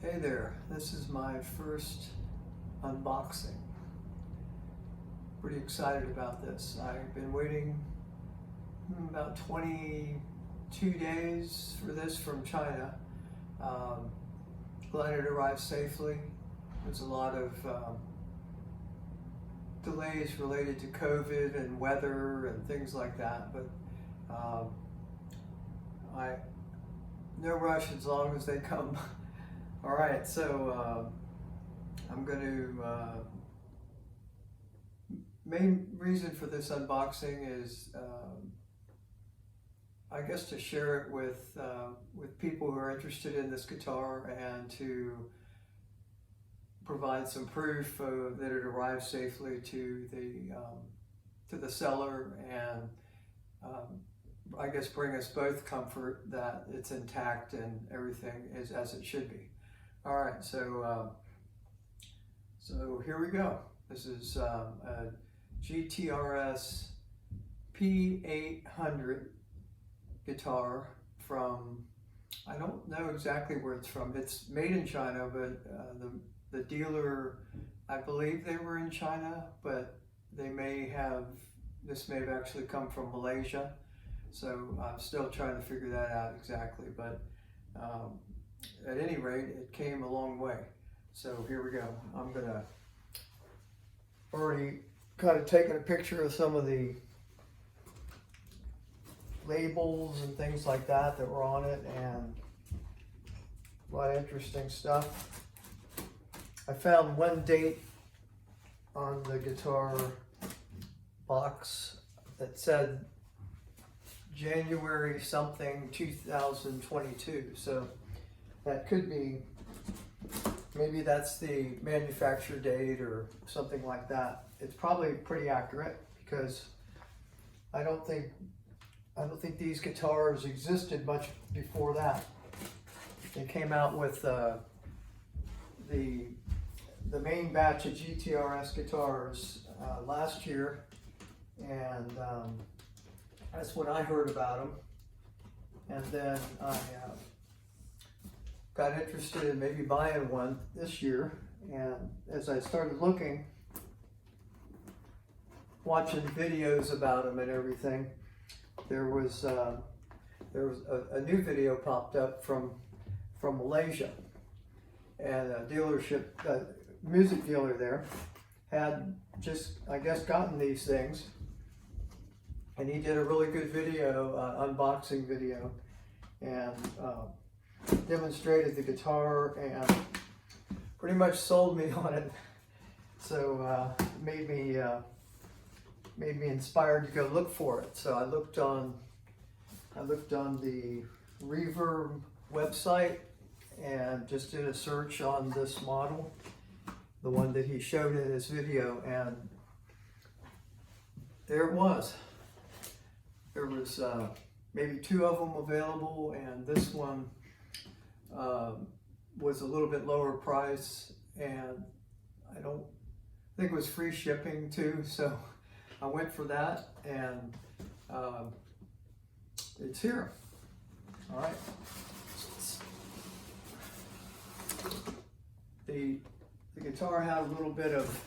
Hey there, this is my first unboxing. Pretty excited about this. I've been waiting about 22 days for this from China. Glad it arrived safely. There's a lot of delays related to COVID and weather and things like that, but no rush as long as they come. All right, so I'm going to, main reason for this unboxing is, I guess, to share it with people who are interested in this guitar and to provide some proof that it arrived safely to the seller, and I guess bring us both comfort that it's intact and everything is as it should be. All right, so here we go. This is a GTRS P800 guitar from, I don't know exactly where it's from. It's made in China, but the dealer, I believe they were in China, but this may have actually come from Malaysia. So I'm still trying to figure that out exactly, but at any rate, it came a long way. So here we go. I'm gonna already kind of taken a picture of some of the labels and things like that were on it, and a lot of interesting stuff. I found one date on the guitar box that said January something 2022, so that could be, maybe that's the manufacture date or something like that. It's probably pretty accurate because I don't think these guitars existed much before that. They came out with the main batch of GTRS guitars last year, and that's when I heard about them. And then I got interested in maybe buying one this year, and as I started looking, watching videos about them and everything, there was a new video popped up from Malaysia, and a dealership, music dealer there, had just, I guess, gotten these things, and he did a really good video, unboxing video, and demonstrated the guitar and pretty much sold me on it. So made me inspired to go look for it. So I looked on the Reverb website and just did a search on this model, the one that he showed in his video, and there it was. There was maybe two of them available, and this one was a little bit lower price, and I think it was free shipping too, so I went for that, and it's here. All right. The guitar had a little bit of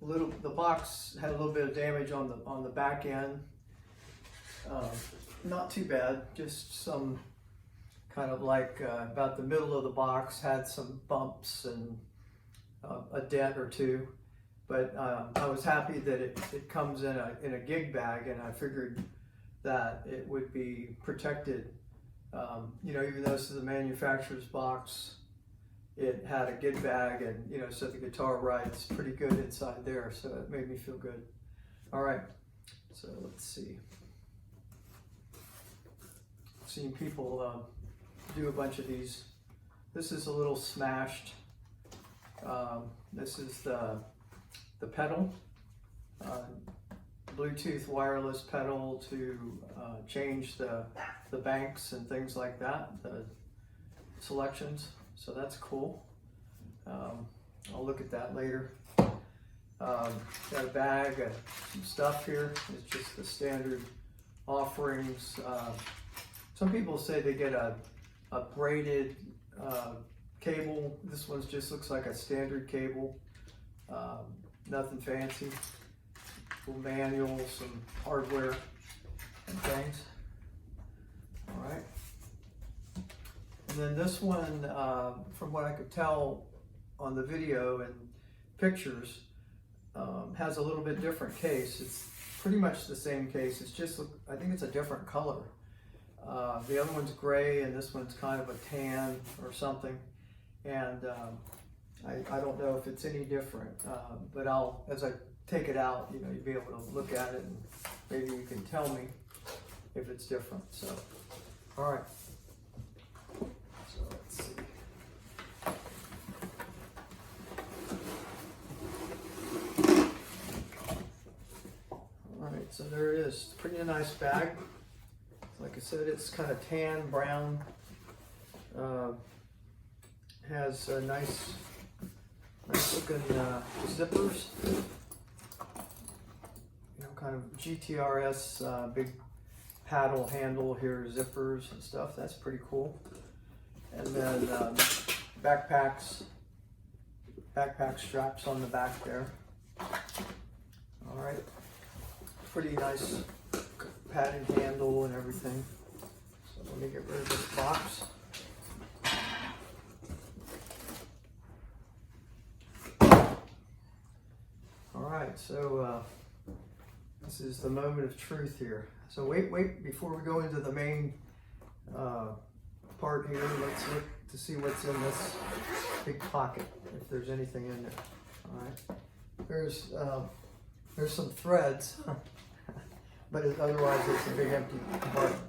the box had a little bit of damage on the back end. Not too bad, just some kind of like about the middle of the box had some bumps and a dent or two, but I was happy that it comes in a gig bag, and I figured that it would be protected. You know, even though this is a manufacturer's box, it had a gig bag, and you know, so the guitar rides pretty good inside there, so it made me feel good. All right, so let's see. I've seen people do a bunch of these. This is a little smashed. This is the pedal, Bluetooth wireless pedal to change the banks and things like that, the selections. So that's cool. I'll look at that later. Got a bag of some stuff here. It's just the standard offerings. Some people say they get a braided cable. This one just looks like a standard cable. Nothing fancy. Little manual, some hardware and things. All right. And then this one, from what I could tell on the video and pictures, has a little bit different case. It's pretty much the same case. It's just, I think it's a different color. The other one's gray and this one's kind of a tan or something. And I don't know if it's any different, but as I take it out, you know, you'll be able to look at it and maybe you can tell me if it's different. So, all right. So let's see. All right, so there it is. Pretty nice bag. Like I said, it's kind of tan brown. Has nice looking zippers. You know, kind of GTRS big paddle handle here, zippers and stuff. That's pretty cool. And then backpack straps on the back there. All right, pretty nice padded handle and everything. So let me get rid of this box. All right, so this is the moment of truth here. So wait, before we go into the main part here, let's look to see what's in this big pocket, if there's anything in there. All right, there's some threads, but otherwise it's a big empty compartment.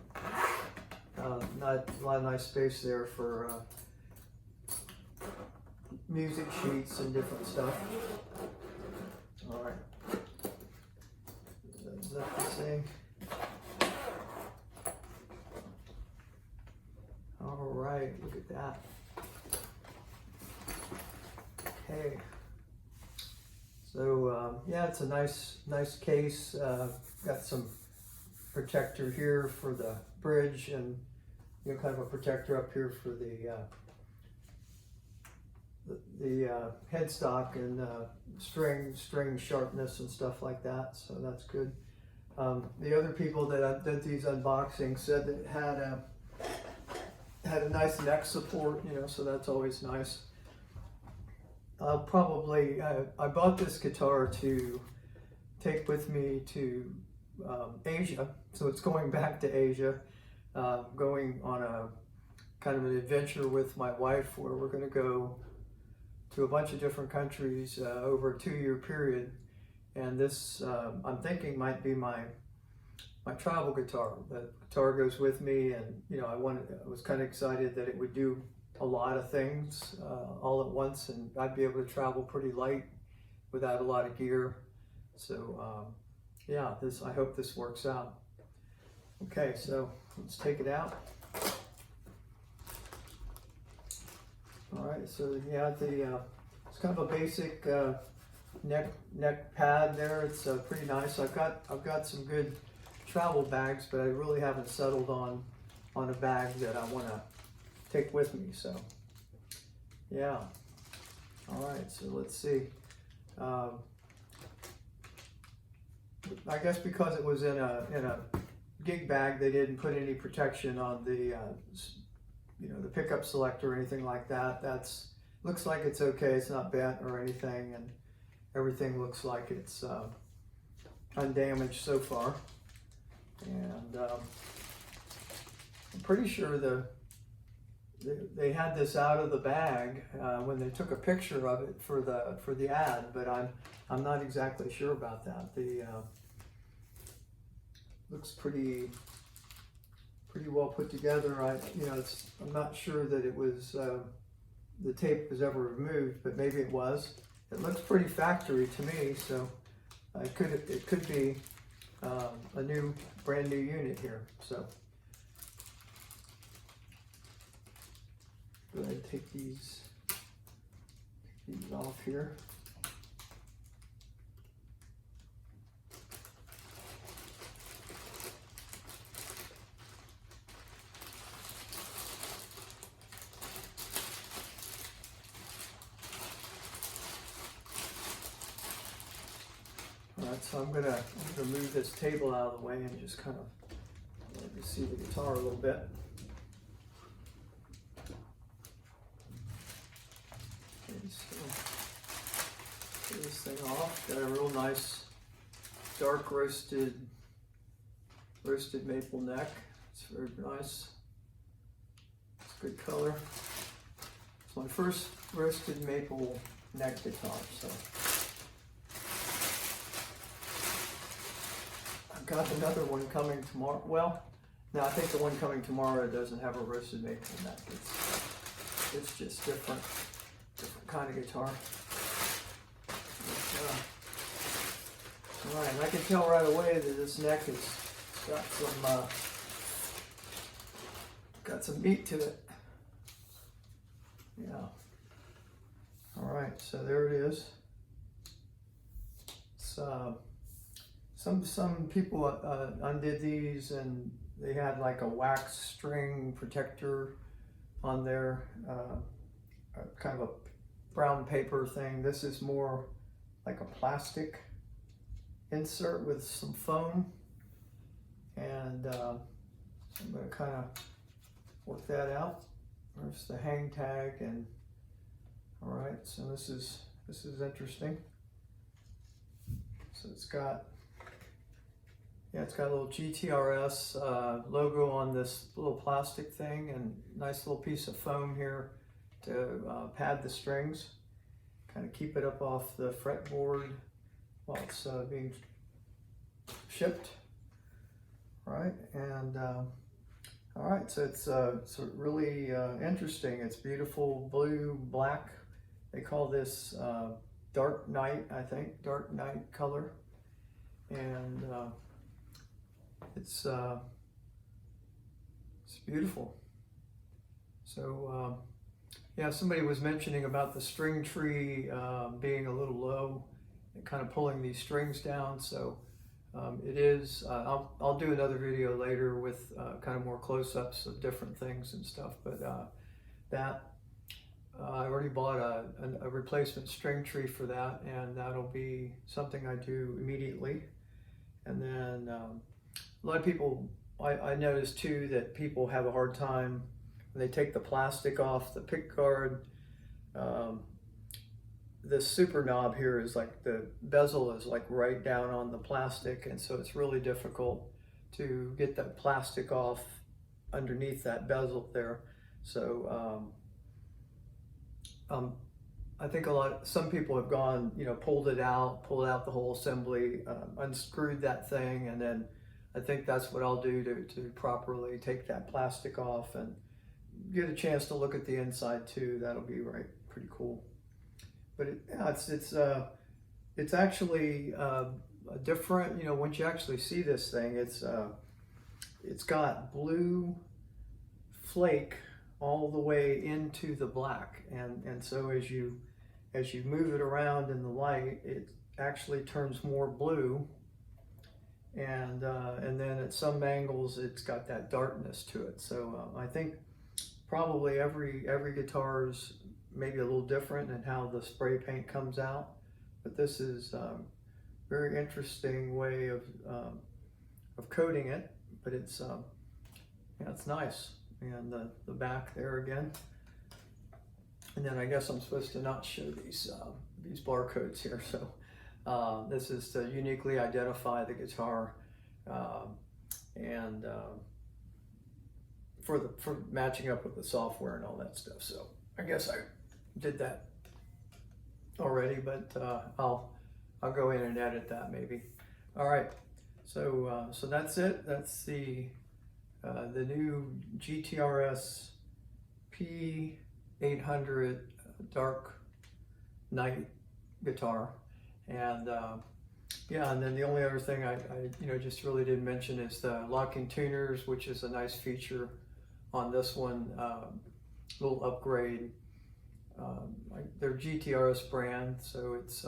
Not a lot of nice space there for music sheets and different stuff. All right, is that the same? All right, look at that. Okay, so yeah, it's a nice case. Got some protector here for the bridge, and you know, kind of a protector up here for the headstock and string sharpness and stuff like that. So that's good. The other people that did these unboxings said that it had a nice neck support, you know, so that's always nice. I'll probably, I bought this guitar to take with me to Asia, so it's going back to Asia, going on a kind of an adventure with my wife where we're going to go to a bunch of different countries over a 2-year period, and this I'm thinking might be my travel guitar. The guitar goes with me, and you know, I was kind of excited that it would do a lot of things all at once, and I'd be able to travel pretty light without a lot of gear. So yeah, I hope this works out. Okay, so let's take it out. All right, so yeah, it's kind of a basic neck pad there. It's pretty nice. I've got some good travel bags, but I really haven't settled on a bag that I want to take with me. So yeah. All right, so let's see. I guess because it was in a gig bag, they didn't put any protection on the you know, the pickup selector or anything like that. Looks like it's okay. It's not bent or anything, and everything looks like it's undamaged so far. And I'm pretty sure they had this out of the bag when they took a picture of it for the ad, but I'm not exactly sure about that. Looks pretty well put together. I'm not sure that it was the tape was ever removed, but maybe it was. It looks pretty factory to me, so it could be a brand new unit here. So go ahead and take these off here. Alright, so I'm gonna move this table out of the way and just kind of let you see the guitar a little bit. Okay, so get this thing off. Got a real nice dark roasted maple neck. It's very nice. It's good color. It's my first roasted maple neck guitar, so I've got another one coming tomorrow. Well, no, I think the one coming tomorrow doesn't have a roasted maple neck. It's just different kind of guitar. All right, and I can tell right away that this neck has got some meat to it. Yeah. All right, so there it is. It's, some people undid these and they had like a wax string protector on there, kind of a brown paper thing. This is more like a plastic insert with some foam, and I'm going to kind of work that out. There's the hang tag, and all right, so this is interesting. So it's got a little GTRS logo on this little plastic thing, and nice little piece of foam here to pad the strings, kind of keep it up off the fretboard while it's being shipped. Right, and all right, so it's really interesting. It's beautiful blue, black. They call this dark night, I think, dark night color, and it's beautiful. So yeah, somebody was mentioning about the string tree being a little low and kind of pulling these strings down. So it is. I'll do another video later with kind of more close-ups of different things and stuff. But I already bought a replacement string tree for that, and that'll be something I do immediately. And then a lot of people, I noticed too that people have a hard time when they take the plastic off the pick guard. This super knob here is like, the bezel is like right down on the plastic, and so it's really difficult to get that plastic off underneath that bezel there. So I think some people have gone, pulled out the whole assembly, unscrewed that thing, and then I think that's what I'll do to properly take that plastic off and get a chance to look at the inside too. That'll be pretty cool. But it's actually a different, once you actually see this thing, it's got blue flake all the way into the black, and so as you move it around in the light, it actually turns more blue, and then at some angles it's got that darkness to it. So I think probably every guitar is maybe a little different in how the spray paint comes out, but this is a very interesting way of coating it. But it's it's nice. And the back there again, and then I guess I'm supposed to not show these barcodes here. So this is to uniquely identify the guitar, and for matching up with the software and all that stuff. So I guess I did that already, but I'll go in and edit that maybe. All right, so that's it. That's the new GTRS P800 dark night guitar, and yeah, and then the only other thing I just really didn't mention is the locking tuners, which is a nice feature on this one. Little upgrade. Like their GTRS brand, so it's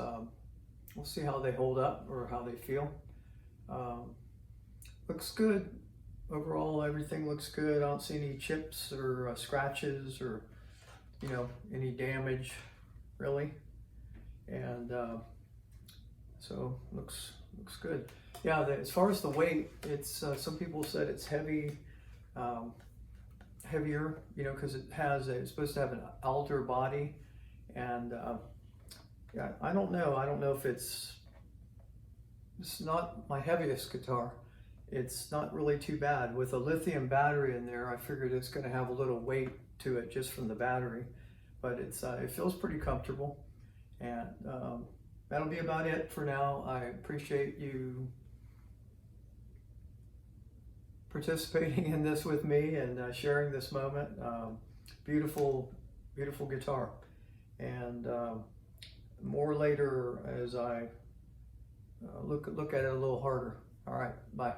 we'll see how they hold up or how they feel. Looks good. Overall, everything looks good. I don't see any chips or scratches or any damage really, and so looks looks good. Yeah, as far as the weight, it's some people said it's heavy, heavier, you know, because it's supposed to have an alder body, and yeah, I don't know. I don't know if it's not my heaviest guitar. It's not really too bad. With a lithium battery in there, I figured it's going to have a little weight to it just from the battery, but it feels pretty comfortable, and that'll be about it for now. I appreciate you participating in this with me and sharing this moment. Beautiful, beautiful guitar, and more later as I look at it a little harder. All right, bye.